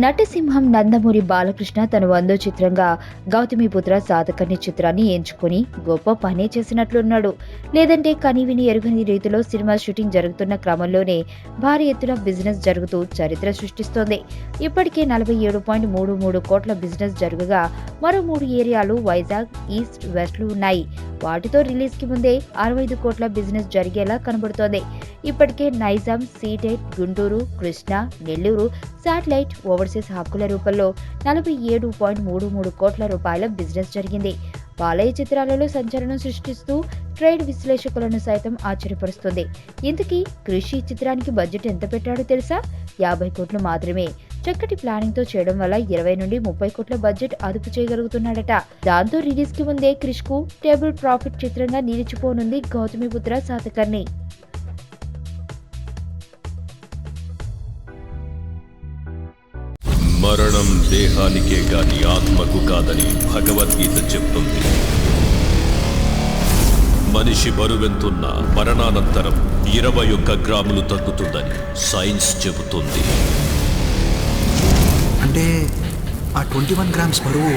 నటసింహం నందమూరి బాలకృష్ణ తన 100వ చిత్రంగా గౌతమిపుత్ర సాతకర్ణి చిత్రాన్ని ఎంచుకుని గొప్ప పనే చేసినట్లున్నాడు. లేదంటే కనీవిని ఎరుగని రీతిలో సినిమా షూటింగ్ జరుగుతున్న క్రమంలోనే భారీ ఎత్తున బిజినెస్ జరుగుతూ చరిత్ర సృష్టిస్తోంది. ఇప్పటికే 47.33 కోట్ల బిజినెస్ జరగగా మరో 3 ఏరియాలు వైజాగ్, ఈస్ట్, వెస్ట్లు ఉన్నాయి. వాటితో రిలీజ్ కి ముందే 65 కోట్ల బిజినెస్ జరిగేలా కనబడుతోంది. ఇప్పటికే Nizam, seated, Guntur, Krishna, Nellore satellite overseas హక్కుల రూపంలో 47.33 కోట్ల రూపాయల బిజినెస్ జరిగింది. బాలయ్య చిత్రాలలో సంచలనం సృష్టిస్తూ ట్రేడ్ విశ్లేషకులను సైతం ఆశ్చర్యపరుస్తుంది. ఇంతకీ కృషి చిత్రానికి బడ్జెట్ ఎంత పెట్టాడో తెలుసా? 50 కోట్లు మాత్రమే. చక్కటి ప్లానింగ్ తో చేయడం వల్ల 20 నుండి 30 కోట్ల బడ్జెట్ అదుపు చేయగలుగుతున్నాడట. దాంతో రిలీజ్ కి ముందే క్రిష్ కు టేబుల్ ప్రాఫిట్ చిత్రంగా నిలిచిపోనుంది గౌతమిపుత్ర సాతకర్ణి. మరణం దేహానికే గాని ఆత్మకు కాదని భగవద్గీత చెప్తుంది. మనిషి బరువెంతున్న మరణానంతరం 21 గ్రాములు తగ్గుతుందని సైన్స్ చెబుతుంది. అంటే ఆ 21 గ్రామ్స్ బరువు